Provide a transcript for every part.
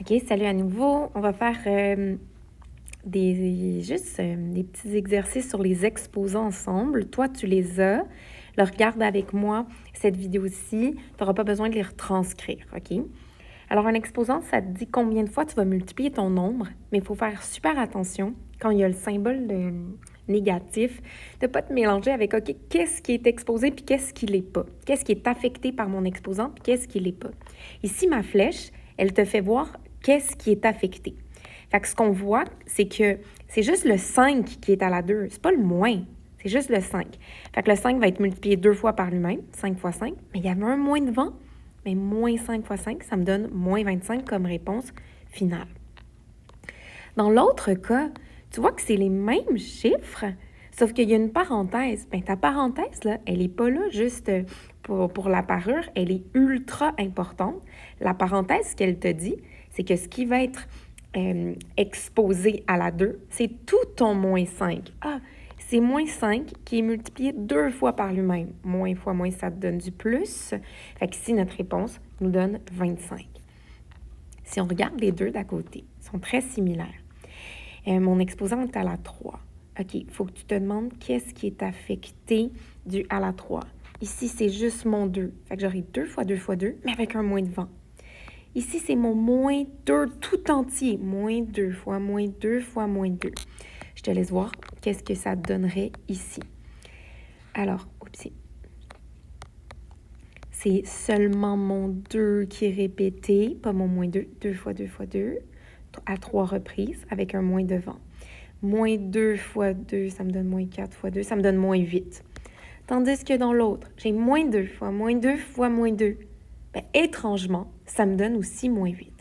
OK, salut à nouveau. On va faire des petits exercices sur les exposants ensemble. Toi, tu les as. Le regarde avec moi cette vidéo-ci. Tu n'auras pas besoin de les retranscrire, OK? Alors, un exposant, ça te dit combien de fois tu vas multiplier ton nombre, mais il faut faire super attention quand il y a le symbole négatif, de ne pas te mélanger avec, OK, qu'est-ce qui est exposé puis qu'est-ce qui ne l'est pas? Qu'est-ce qui est affecté par mon exposant puis qu'est-ce qui ne l'est pas? Ici, ma flèche, elle te fait voir qu'est-ce qui est affecté. Fait que ce qu'on voit, c'est que c'est juste le 5 qui est à la 2. C'est pas le moins, c'est juste le 5. Fait que le 5 va être multiplié 2 fois par lui-même, 5 fois 5, mais il y avait un moins devant. Mais moins 5 fois 5, ça me donne moins 25 comme réponse finale. Dans l'autre cas, tu vois que c'est les mêmes chiffres, sauf qu'il y a une parenthèse. Bien, ta parenthèse, là, elle n'est pas là juste pour la parure, elle est ultra importante. La parenthèse, ce qu'elle te dit, c'est que ce qui va être exposé à la 2, c'est tout ton moins 5. Ah, c'est moins 5 qui est multiplié 2 fois par lui-même. Moins fois moins, ça te donne du plus. Fait qu'ici, notre réponse nous donne 25. Si on regarde les deux d'à côté, ils sont très similaires. Mon exposant est à la 3. OK, il faut que tu te demandes qu'est-ce qui est affecté du à la 3. Ici, c'est juste mon 2. Fait que j'aurai 2 fois 2 fois 2, mais avec un moins devant. Ici, c'est mon moins 2 tout entier. Moins 2 fois moins 2 fois moins 2. Je te laisse voir qu'est-ce que ça donnerait ici. Alors, oupsie. C'est seulement mon 2 qui est répété, pas mon moins 2. 2 fois 2 fois 2, à 3 reprises, avec un moins devant. Moins 2 fois 2, ça me donne moins 4 fois 2, ça me donne moins 8. Tandis que dans l'autre, j'ai moins 2 fois moins 2 fois moins 2. Bien, étrangement, ça me donne aussi moins 8.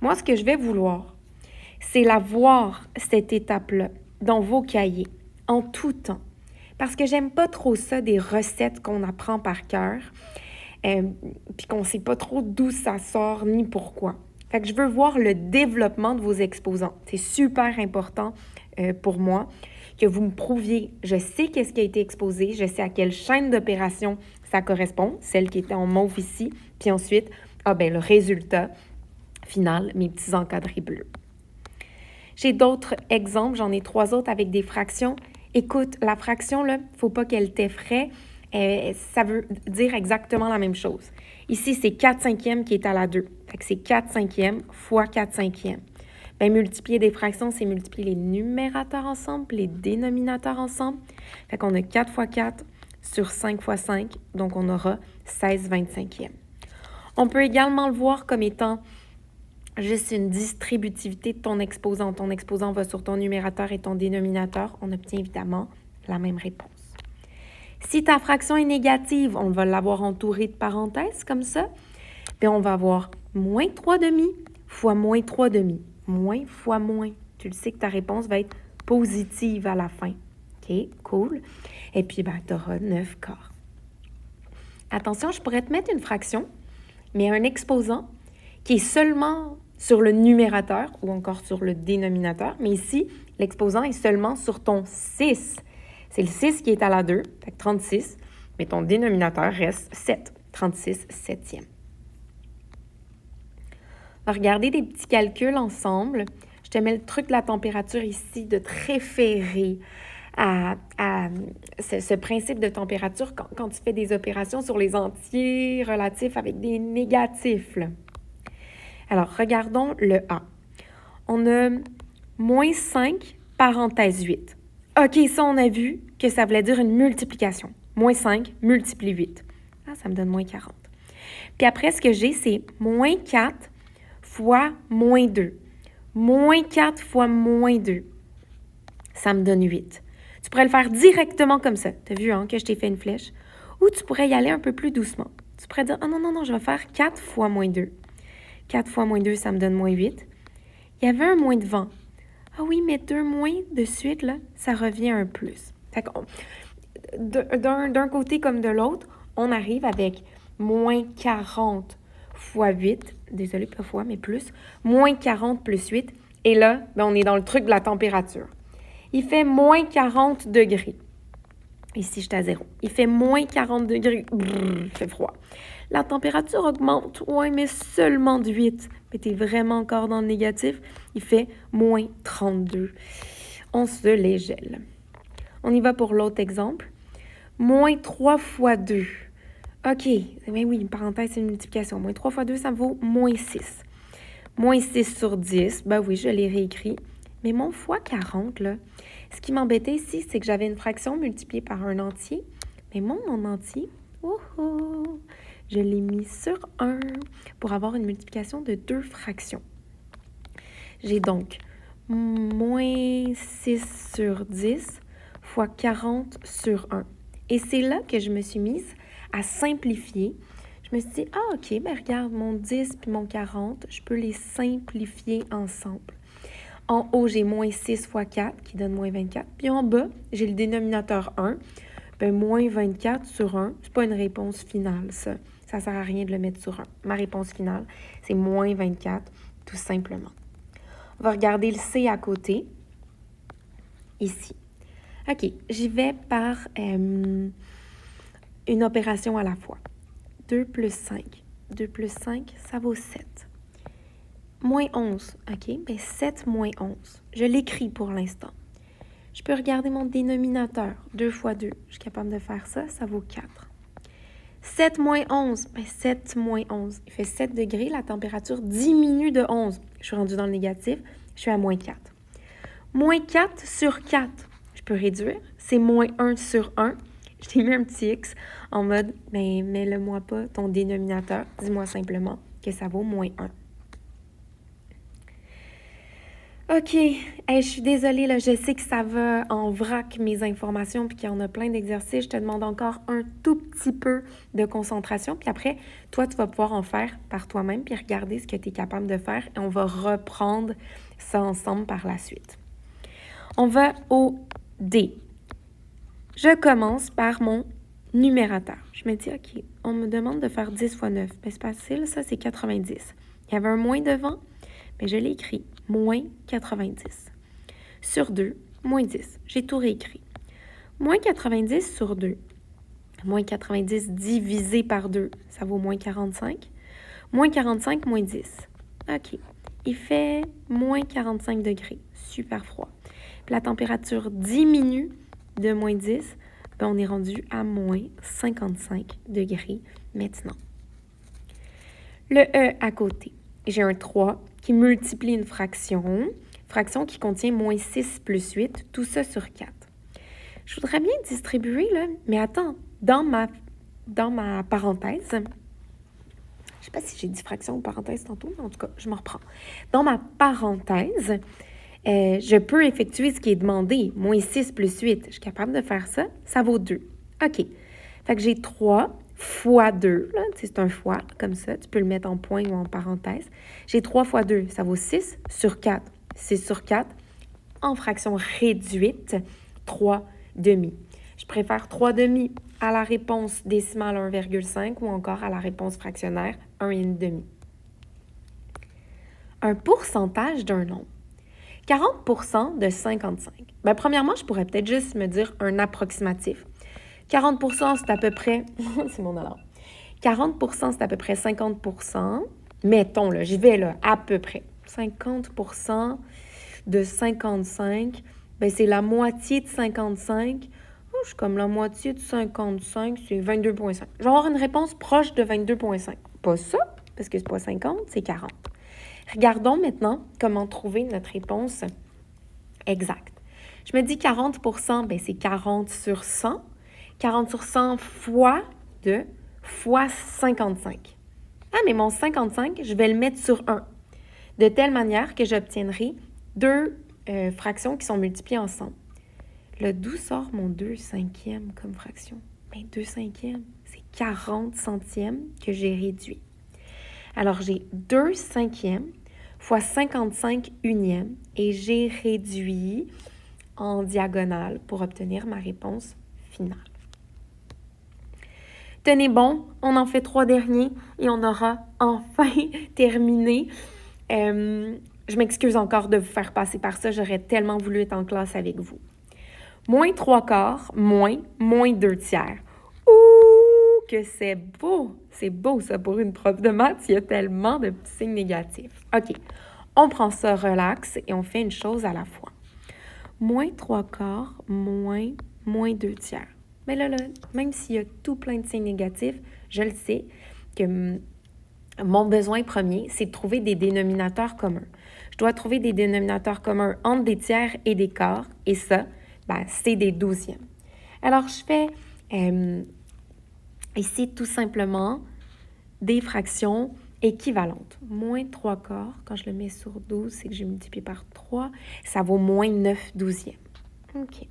Moi, ce que je vais vouloir, c'est la voir, cette étape-là, dans vos cahiers, en tout temps. Parce que j'aime pas trop ça, des recettes qu'on apprend par cœur, puis qu'on sait pas trop d'où ça sort ni pourquoi. Fait que je veux voir le développement de vos exposants. C'est super important pour moi que vous me prouviez, je sais qu'est-ce qui a été exposé, je sais à quelle chaîne d'opération ça correspond, celle qui était en mauve ici, puis ensuite, le résultat final, mes petits encadrés bleus. J'ai d'autres exemples, j'en ai 3 autres avec des fractions. Écoute, la fraction, là, il ne faut pas qu'elle t'effraie. Ça veut dire exactement la même chose. Ici, c'est 4 cinquièmes qui est à la 2. Fait que c'est 4 cinquièmes fois 4 cinquièmes. Bien, multiplier des fractions, c'est multiplier les numérateurs ensemble, les dénominateurs ensemble. Fait qu'on a 4 fois 4 sur 5 fois 5, donc on aura 16 25e. On peut également le voir comme étant juste une distributivité de ton exposant. Ton exposant va sur ton numérateur et ton dénominateur. On obtient évidemment la même réponse. Si ta fraction est négative, on va l'avoir entourée de parenthèses comme ça. Puis on va avoir moins 3 demi fois moins 3 demi. Moins fois moins. Tu le sais que ta réponse va être positive à la fin. OK, cool. Et puis, tu auras 9 quarts. Attention, je pourrais te mettre une fraction, mais un exposant qui est seulement sur le numérateur ou encore sur le dénominateur. Mais ici, l'exposant est seulement sur ton 6. C'est le 6 qui est à la 2, fait que 36, mais ton dénominateur reste 7. 36 septième. On va regarder des petits calculs ensemble. Je te mets le truc de la température ici, de te référer à ce principe de température quand tu fais des opérations sur les entiers relatifs avec des négatifs. Là. Alors, regardons le A. On a moins 5, parenthèse 8. OK, ça, on a vu que ça voulait dire une multiplication. Moins 5 multiplie 8. Ah, ça me donne moins 40. Puis après, ce que j'ai, c'est moins 4 fois moins 2. Moins 4 fois moins 2. Ça me donne 8. Tu pourrais le faire directement comme ça. Tu as vu que je t'ai fait une flèche? Ou tu pourrais y aller un peu plus doucement. Tu pourrais dire, non, je vais faire 4 fois moins 2. 4 fois moins 2, ça me donne moins 8. Il y avait un moins devant. Ah oui, mais 2 moins de suite, là, ça revient un plus. Fait d'un côté comme de l'autre, on arrive avec moins 40 fois 8. Désolée, pas fois, mais plus. Moins 40 plus 8. Et là, on est dans le truc de la température. Il fait moins 40 degrés. Ici, je suis à 0. Il fait moins 40 degrés. Brrr, il fait froid. La température augmente. Ouais, mais seulement de 8. Mais t'es vraiment encore dans le négatif. Il fait moins 32. On se les gèle. On y va pour l'autre exemple. Moins 3 fois 2. OK. Mais oui, une parenthèse, c'est une multiplication. Moins 3 fois 2, ça vaut moins 6. Moins 6 sur 10. Ben oui, je l'ai réécrit. Mais mon fois 40, là, ce qui m'embêtait ici, c'est que j'avais une fraction multipliée par un entier. Mais mon entier, je l'ai mis sur 1 pour avoir une multiplication de 2 fractions. J'ai donc moins 6 sur 10 fois 40 sur 1. Et c'est là que je me suis mise à simplifier. Je me suis dit, OK, ben regarde, mon 10 puis mon 40, je peux les simplifier ensemble. En haut, j'ai moins 6 fois 4 qui donne moins 24. Puis en bas, j'ai le dénominateur 1. Ben, moins 24 sur 1, c'est pas une réponse finale, ça. Ça sert à rien de le mettre sur 1. Ma réponse finale, c'est moins 24, tout simplement. On va regarder le C à côté, ici. OK, j'y vais par une opération à la fois. 2 plus 5. 2 plus 5, ça vaut 7. Moins 11, OK? Bien, 7 moins 11. Je l'écris pour l'instant. Je peux regarder mon dénominateur. 2 fois 2. Je suis capable de faire ça. Ça vaut 4. 7 moins 11. Bien, 7 moins 11. Il fait 7 degrés. La température diminue de 11. Je suis rendue dans le négatif. Je suis à moins 4. Moins 4 sur 4. Je peux réduire. C'est moins 1 sur 1. Je t'ai mis un petit X en mode, mais mets-le-moi pas ton dénominateur. Dis-moi simplement que ça vaut moins 1. OK, je suis désolée, là, je sais que ça va en vrac mes informations puis qu'il y en a plein d'exercices. Je te demande encore un tout petit peu de concentration. Puis après, toi, tu vas pouvoir en faire par toi-même puis regarder ce que tu es capable de faire et on va reprendre ça ensemble par la suite. On va au D. Je commence par mon numérateur. Je me dis, OK, on me demande de faire 10 fois 9. Ben, c'est facile, ça, c'est 90. Il y avait un moins devant, mais je l'ai écrit. Moins 90. Sur 2, moins 10. J'ai tout réécrit. Moins 90 sur 2. Moins 90 divisé par 2, ça vaut moins 45. Moins 45, moins 10. OK. Il fait moins 45 degrés. Super froid. Puis la température diminue de moins 10. Bien, on est rendu à moins 55 degrés maintenant. Le E à côté. J'ai un 3 qui multiplie une fraction qui contient moins 6 plus 8, tout ça sur 4. Je voudrais bien distribuer, là, mais attends, dans ma parenthèse, je ne sais pas si j'ai dit fraction ou parenthèse tantôt, mais en tout cas, je m'en reprends. Dans ma parenthèse, je peux effectuer ce qui est demandé, moins 6 plus 8. Je suis capable de faire ça, ça vaut 2. OK, fait que j'ai 3 fois 2, là, c'est un fois, comme ça, tu peux le mettre en point ou en parenthèse. J'ai 3 fois 2, ça vaut 6 sur 4. 6 sur 4, en fraction réduite, 3 demi. Je préfère 3 demi à la réponse décimale 1,5 ou encore à la réponse fractionnaire 1,5. Un pourcentage d'un nombre. 40% de 55. Bien, premièrement, je pourrais peut-être juste me dire un approximatif. 40%, c'est à peu près... c'est mon alarme. 40%, c'est à peu près 50%. Mettons, là, j'y vais, là, à peu près. 50% de 55, bien, c'est la moitié de 55. Oh, je suis comme la moitié de 55, c'est 22,5. Je vais avoir une réponse proche de 22,5. Pas ça, parce que c'est pas 50, c'est 40. Regardons maintenant comment trouver notre réponse exacte. Je me dis 40%, bien, c'est 40 sur 100. 40 sur 100 fois 2 fois 55. Ah, mais mon 55, je vais le mettre sur 1. De telle manière que j'obtiendrai deux fractions qui sont multipliées ensemble. Là, d'où sort mon 2 cinquièmes comme fraction? Bien, 2 cinquièmes, c'est 40 centièmes que j'ai réduit. Alors, j'ai 2 cinquièmes fois 55 unièmes et j'ai réduit en diagonale pour obtenir ma réponse finale. Tenez bon, on en fait 3 derniers et on aura enfin terminé. Je m'excuse encore de vous faire passer par ça, j'aurais tellement voulu être en classe avec vous. Moins 3/4, moins 2 tiers. Ouh, que c'est beau! C'est beau, ça, pour une prof de maths. Il y a tellement de petits signes négatifs. OK, on prend ça relax et on fait une chose à la fois. Moins 3/4, moins 2 tiers. Mais là, même s'il y a tout plein de signes négatifs, je le sais que mon besoin premier, c'est de trouver des dénominateurs communs. Je dois trouver des dénominateurs communs entre des tiers et des quarts, et ça, c'est des douzièmes. Alors, je fais ici tout simplement des fractions équivalentes. Moins 3/4, quand je le mets sur 12, c'est que je multiplie par 3, ça vaut moins 9 douzièmes. OK.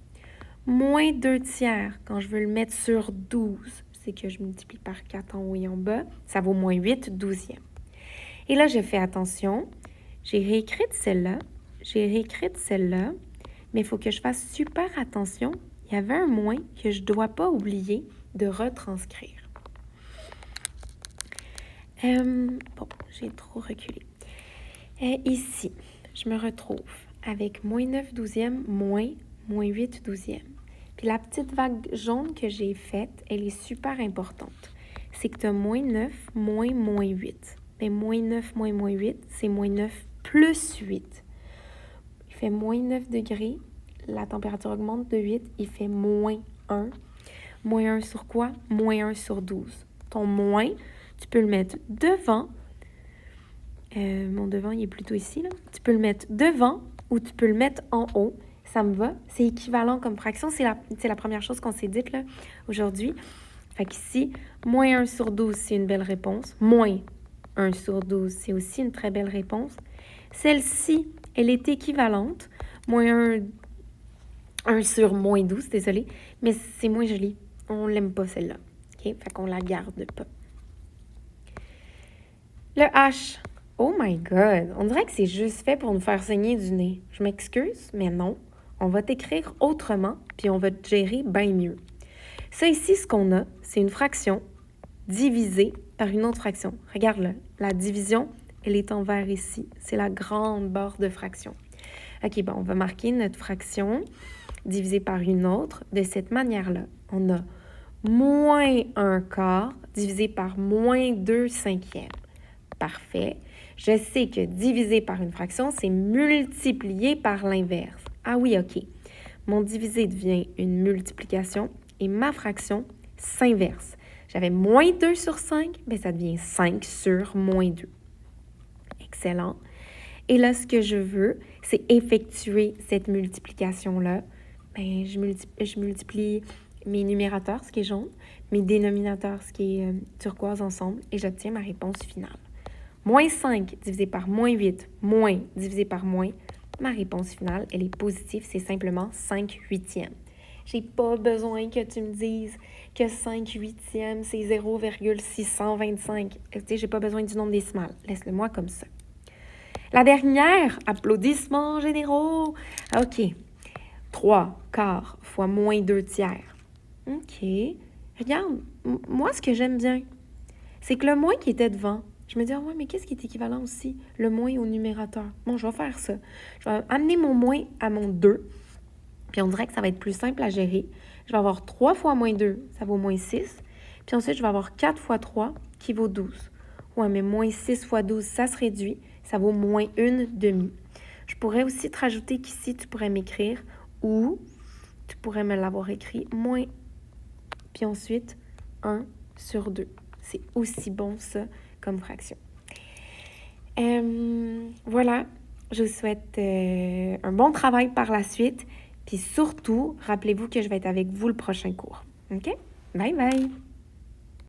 Moins 2 tiers, quand je veux le mettre sur 12, c'est que je multiplie par 4 en haut et en bas, ça vaut moins 8 douzièmes. Et là, je fais attention, j'ai réécrit celle-là, mais il faut que je fasse super attention. Il y avait un moins que je ne dois pas oublier de retranscrire. Bon, j'ai trop reculé. Ici, je me retrouve avec moins 9 douzièmes, moins 8 douzièmes. Puis la petite vague jaune que j'ai faite, elle est super importante. C'est que tu as moins 9, moins 8. Mais moins 9, moins 8, c'est moins 9 plus 8. Il fait moins 9 degrés. La température augmente de 8. Il fait moins 1. Moins 1 sur quoi? Moins 1 sur 12. Ton moins, tu peux le mettre devant. Mon devant, il est plutôt ici, là. Tu peux le mettre devant ou tu peux le mettre en haut. Ça me va. C'est équivalent comme fraction. C'est la première chose qu'on s'est dite là aujourd'hui. Fait qu'ici, moins 1 sur 12, c'est une belle réponse. Moins 1 sur 12, c'est aussi une très belle réponse. Celle-ci, elle est équivalente. Moins 1 sur moins 12, désolé, mais c'est moins joli. On l'aime pas, celle-là. OK? Fait qu'on la garde pas. Le H. Oh my God! On dirait que c'est juste fait pour nous faire saigner du nez. Je m'excuse, mais non. On va t'écrire autrement, puis on va te gérer bien mieux. Ça ici, ce qu'on a, c'est une fraction divisée par une autre fraction. Regarde-le. La division, elle est en vert ici. C'est la grande barre de fraction. OK, bon, on va marquer notre fraction divisée par une autre de cette manière-là. On a moins 1 quart divisé par moins 2 cinquièmes. Parfait. Je sais que diviser par une fraction, c'est multiplier par l'inverse. Ah oui, OK. Mon divisé devient une multiplication et ma fraction s'inverse. J'avais moins 2 sur 5, mais ça devient 5 sur moins 2. Excellent. Et là, ce que je veux, c'est effectuer cette multiplication-là. Bien, je multiplie mes numérateurs, ce qui est jaune, mes dénominateurs, ce qui est turquoise ensemble, et j'obtiens ma réponse finale. Moins 5 divisé par moins 8, moins divisé par moins, ma réponse finale, elle est positive, c'est simplement 5 huitièmes. J'ai pas besoin que tu me dises que 5 huitièmes, c'est 0,625. Tu sais, j'ai pas besoin du nombre décimal. Laisse-le-moi comme ça. La dernière, applaudissements généraux. OK. 3 quarts fois moins 2 tiers. OK. Regarde, moi, ce que j'aime bien, c'est que le moins qui était devant, je me dis, ah ouais, mais qu'est-ce qui est équivalent aussi? Le moins au numérateur. Bon, je vais faire ça. Je vais amener mon moins à mon 2. Puis on dirait que ça va être plus simple à gérer. Je vais avoir 3 fois moins 2, ça vaut moins 6. Puis ensuite, je vais avoir 4 fois 3, qui vaut 12. Ouais, mais moins 6 fois 12, ça se réduit. Ça vaut moins 1 demi. Je pourrais aussi te rajouter qu'ici, tu pourrais m'écrire ou tu pourrais me l'avoir écrit moins. Puis ensuite, 1 sur 2. C'est aussi bon, ça, comme fraction. Voilà, je vous souhaite un bon travail par la suite. Puis surtout, rappelez-vous que je vais être avec vous le prochain cours. OK? Bye bye!